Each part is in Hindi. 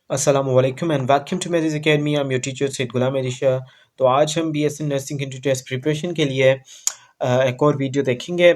अस्सलाम वालेकुम एंड वेलकम टू मेरिज academy. I am your teacher Syed Ghulam Alisha. तो आज हम BSc nursing entry test preparation के लिए एक और वीडियो देखेंगे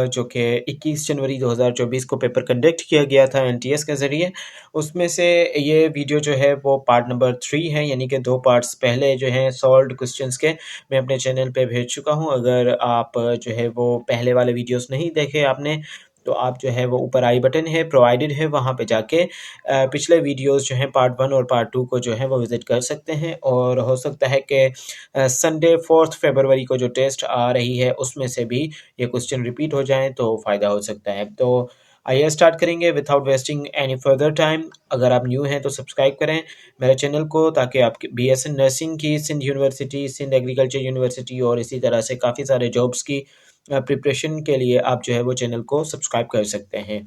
जो कि 21 जनवरी 2024 को पेपर कंडक्ट किया गया था एनटीएस के ज़रिए। उसमें से ये वीडियो जो है वो पार्ट नंबर 3 है, यानी कि 2 पार्ट्स पहले जो हैं सॉल्व्ड क्वेश्चंस के मैं अपने चैनल पे भेज चुका हूँ। अगर आप जो है वो पहले वाले वीडियोस नहीं देखे आपने, तो आप जो है वो ऊपर आई बटन है प्रोवाइडेड है, वहाँ पे जाके पिछले वीडियोस जो हैं पार्ट 1 और पार्ट 2 को जो है वो विज़िट कर सकते हैं। और हो सकता है कि संडे 4 फरवरी को जो टेस्ट आ रही है उसमें से भी ये क्वेश्चन रिपीट हो जाएँ तो फ़ायदा हो सकता है। तो आइए स्टार्ट करेंगे without wasting any further time. अगर आप न्यू हैं तो सब्सक्राइब करें मेरे चैनल को, ताकि आपकी बीएसएन नर्सिंग की, Sindh university, Sindh agriculture university और इसी तरह से काफ़ी सारे जॉब्स की प्रिपरेशन के लिए आप जो है वो चैनल को सब्सक्राइब कर सकते हैं।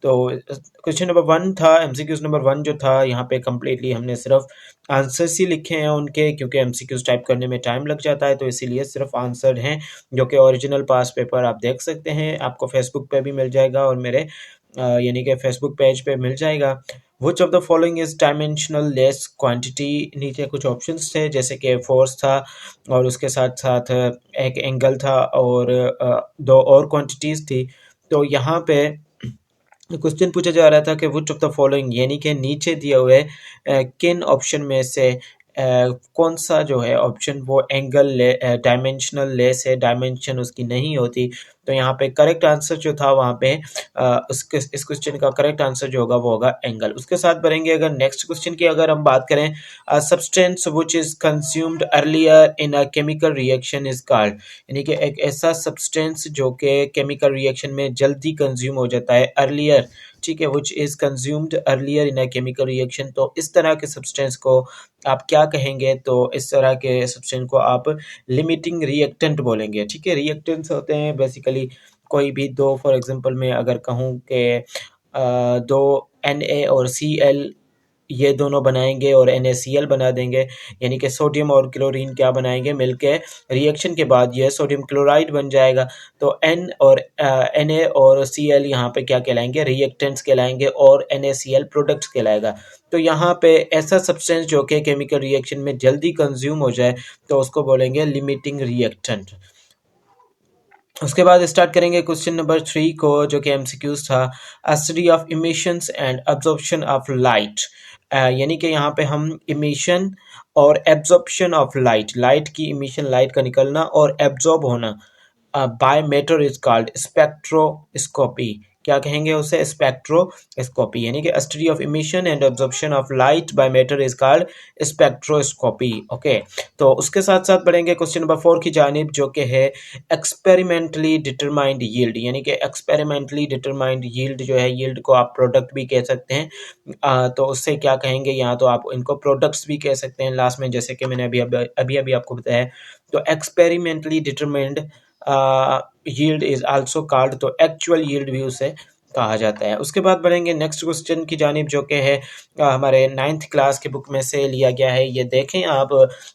तो क्वेश्चन नंबर 1 था, एमसीक्यूज़ नंबर 1 जो था, यहाँ पे कंप्लीटली हमने सिर्फ आंसर्स ही लिखे हैं उनके, क्योंकि एमसीक्यूज़ टाइप करने में टाइम लग जाता है, तो इसीलिए सिर्फ आंसर हैं, जो कि ओरिजिनल पास पेपर आप देख सकते हैं। आपको फेसबुक पे भी मिल जाएगा और मेरे यानी कि फेसबुक पेज पे मिल जाएगा। Which of the following is dimensional less quantity. नीचे कुछ ऑप्शंस थे, जैसे कि फोर्स था और उसके साथ साथ एक एंगल था और दो और क्वांटिटीज़ थी। तो यहाँ पे क्वेश्चन पूछा जा रहा था कि विच ऑफ द फॉलोइंग, यानी कि नीचे दिए हुए किन ऑप्शन में से कौन सा जो है ऑप्शन वो एंगल डायमेंशनल लेस है, डायमेंशन उसकी नहीं होती। तो यहाँ पे करेक्ट आंसर जो था वहाँ पे इस क्वेश्चन का करेक्ट आंसर जो होगा वो होगा एंगल। उसके साथ बढ़ेंगे अगर नेक्स्ट क्वेश्चन की अगर हम बात करें, substance which is consumed earlier in a chemical reaction is called. यानी कि एक ऐसा सब्सटेंस जो कि केमिकल रिएक्शन में जल्दी कंज्यूम हो जाता है, अर्लियर, ठीक है, which is consumed earlier in a chemical reaction. तो इस तरह के सब्सटेंस को आप क्या कहेंगे? तो इस तरह के सब्सटेंस को आप लिमिटिंग रिएक्टेंट बोलेंगे। ठीक है, रिएक्टेंट्स होते हैं बेसिकली कोई भी दो, फॉर एग्जांपल मैं अगर कहूँ कि दो Na और Cl ये दोनों बनाएंगे और NaCl बना देंगे, यानी कि सोडियम और क्लोरीन क्या बनाएंगे मिलके, रिएक्शन के बाद ये सोडियम क्लोराइड बन जाएगा। तो N और Na और Cl यहाँ पे क्या कहलाएंगे? रिएक्टेंट्स कहलाएंगे और NaCl प्रोडक्ट्स कहलाएगा। तो यहाँ पे ऐसा सब्सटेंस जो कि केमिकल रिएक्शन में जल्दी कंज्यूम हो जाए तो उसको बोलेंगे लिमिटिंग रिएक्टेंट। उसके बाद स्टार्ट करेंगे क्वेश्चन नंबर 3 को, जो कि एमसीक्यूज था। Study of emissions and absorption of light. यानी कि यहाँ पे हम इमिशन और एब्जॉर्प्शन ऑफ लाइट, लाइट की इमिशन, लाइट का निकलना और एब्जॉर्ब होना by matter is called spectroscopy. क्या कहेंगे उसे? स्पेक्ट्रोस्कोपी। यानी कि study of emission and absorption of light by matter is called spectroscopy. Okay, तो उसके साथ साथ बढ़ेंगे क्वेश्चन नंबर 4 की जानिब, जो कि है एक्सपेरिमेंटली डिटरमाइंड यील्ड। यानी कि एक्सपेरिमेंटली डिटरमाइंड यील्ड जो है, यील्ड को आप प्रोडक्ट भी कह सकते हैं। तो उससे क्या कहेंगे? यहाँ तो आप इनको प्रोडक्ट्स भी कह सकते हैं लास्ट में, जैसे कि मैंने अभी अभी आपको बताया। तो experimentally determined yield is also called, तो एक्चुअल यील्ड भी उसे कहा जाता है। उसके बाद बढ़ेंगे नेक्स्ट क्वेश्चन की जानिब, जो कि है हमारे 9th क्लास के बुक में से लिया गया है। ये देखें आप,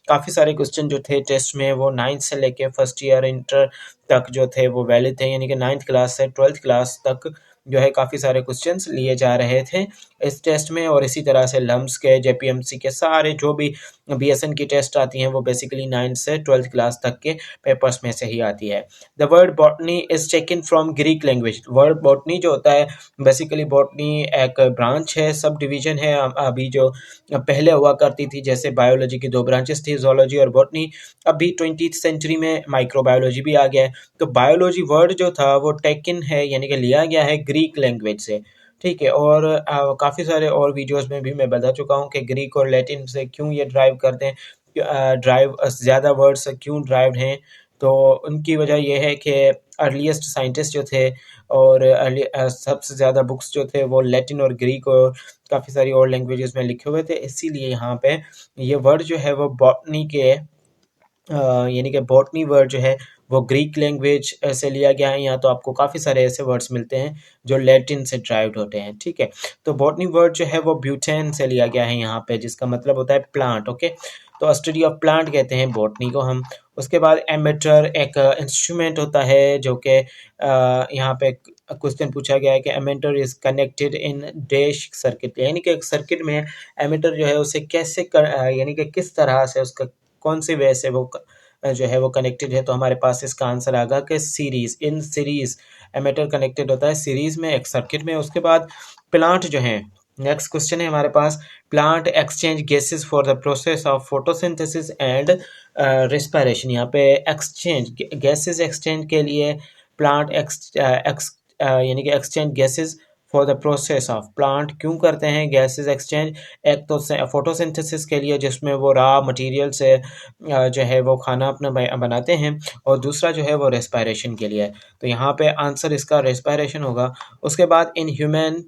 काफ़ी सारे क्वेश्चन जो थे टेस्ट में वो 9th से लेके फर्स्ट ईयर इंटर तक जो थे वो वैलिड थे, यानी कि 9th क्लास से 12th क्लास तक जो है काफ़ी सारे क्वेश्चंस लिए जा रहे थे इस टेस्ट में। और इसी तरह से लम्स के, जेपीएमसी के, सारे जो भी बीएसएन की टेस्ट आती हैं वो बेसिकली 9th से 12th क्लास तक के पेपर्स में से ही आती है। The word botany is taken from Greek language. Word botany जो होता है, बेसिकली बॉटनी एक ब्रांच है, सब डिवीजन है। अभी जो पहले हुआ करती थी, जैसे बायोलॉजी की दो ब्रांचेस थी, जोलॉजी और बॉटनी, अभी 20th सेंचुरी में माइक्रोबायोलॉजी भी आ गया है। तो बायोलॉजी वर्ड जो था वो टेकन है, यानी कि लिया गया है ग्रीक लैंग्वेज से। ठीक है, और काफ़ी सारे और वीडियोस में भी मैं बता चुका हूँ कि ग्रीक और लैटिन से क्यों ये ड्राइव करते हैं, ड्राइव ज़्यादा वर्ड्स क्यों ड्राइव्ड हैं। तो उनकी वजह यह है कि अर्लीस्ट साइंटिस्ट जो थे और सबसे ज़्यादा बुक्स जो थे वो लैटिन और ग्रीक और काफ़ी सारी और लैंग्वेजेस में लिखे हुए थे, इसीलिए यहाँ पे ये वर्ड जो है वो बॉटनी के यानी कि बॉटनी वर्ड जो है वो ग्रीक लैंग्वेज से लिया गया है। यहाँ तो आपको काफ़ी सारे ऐसे वर्ड्स मिलते हैं जो लैटिन से ड्राइव्ड होते हैं। ठीक है, तो बॉटनी वर्ड जो है वो ब्यूटेन से लिया गया है यहाँ पे, जिसका मतलब होता है प्लांट। ओके, तो स्टडी ऑफ प्लांट कहते हैं बॉटनी को हम। उसके बाद एमीटर एक इंस्ट्रूमेंट होता है जो कि यहाँ पे क्वेश्चन पूछा गया है कि ammeter is connected in dash circuit, यानी कि एक सर्किट में एमीटर जो है उसे कैसे यानी कि किस तरह से उसका कौन सी वे से वो जो है वो कनेक्टेड है। तो हमारे पास इसका आंसर आएगा कि series, in series ammeter connected होता है सीरीज में एक सर्किट में। उसके बाद प्लांट जो है, नेक्स्ट क्वेश्चन है हमारे पास, plant exchange gases for the process of photosynthesis and respiration. यहाँ पे एक्सचेंज गैसेस एक्सचेंज के लिए प्लांट यानी कि exchange gases for the process of, plant क्यों करते हैं गैसेस एक्सचेंज? एक तो फोटोसिंथेसिस के लिए जिसमें वो रॉ मटेरियल से जो है वो खाना अपना बनाते हैं, और दूसरा जो है वो रेस्पिरेशन के लिए है। तो यहाँ पे आंसर इसका रेस्पिरेशन होगा। उसके बाद इन ह्यूमन,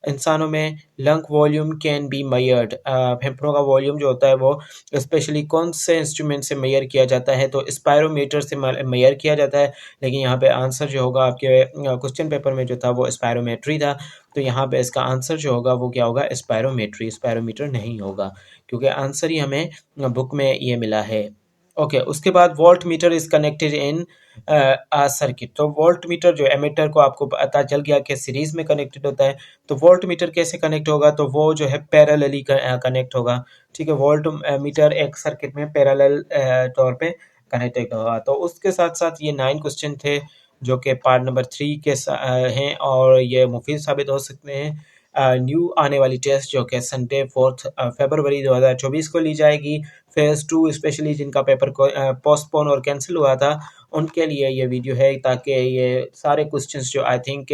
इंसानों में lung volume can be measured, फेफड़ों का वॉल्यूम जो होता है वो स्पेशली कौन से इंस्ट्रूमेंट से मेजर किया जाता है? तो स्पायरोमीटर से मेजर किया जाता है। लेकिन यहाँ पे आंसर जो होगा आपके क्वेश्चन पेपर में जो था वो स्पायरोमेट्री था। तो यहाँ पे इसका आंसर जो होगा वो क्या होगा? स्पायरोमेट्री, स्पायरोमीटर नहीं होगा, क्योंकि आंसर ही हमें बुक में ये मिला है। ओके, उसके बाद volt meter is connected in circuit. तो वोल्ट मीटर जो एमीटर को आपको पता चल गया कि सीरीज में कनेक्टेड होता है। तो वोल्ट मीटर कैसे कनेक्ट होगा? तो वो जो है पैरेलली कनेक्ट होगा। ठीक है, वोल्ट मीटर एक सर्किट में पैरेलल तौर पे कनेक्टेड होगा। तो उसके साथ साथ ये 9 क्वेश्चन थे जो कि पार्ट नंबर 3 के हैं, और ये मुफीद साबित हो सकते हैं। न्यू आने वाली टेस्ट जो कि संडे 4 फरवरी 2024 को ली जाएगी, फेज़ 2 स्पेशली जिनका पेपर को पोस्टपोन और कैंसिल हुआ था उनके लिए ये वीडियो है, ताकि ये सारे क्वेश्चंस जो आई थिंक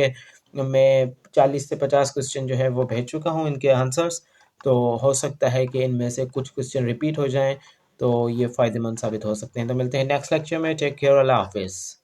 मैं 40 से 50 क्वेश्चन जो है वो भेज चुका हूँ इनके आंसर्स। तो हो सकता है कि इनमें से कुछ क्वेश्चन रिपीट हो जाएं, तो ये फ़ायदेमंद साबित हो सकते हैं। तो मिलते हैं नेक्स्ट लेक्चर में। टेक केयर, अल्लाह हाफिज़।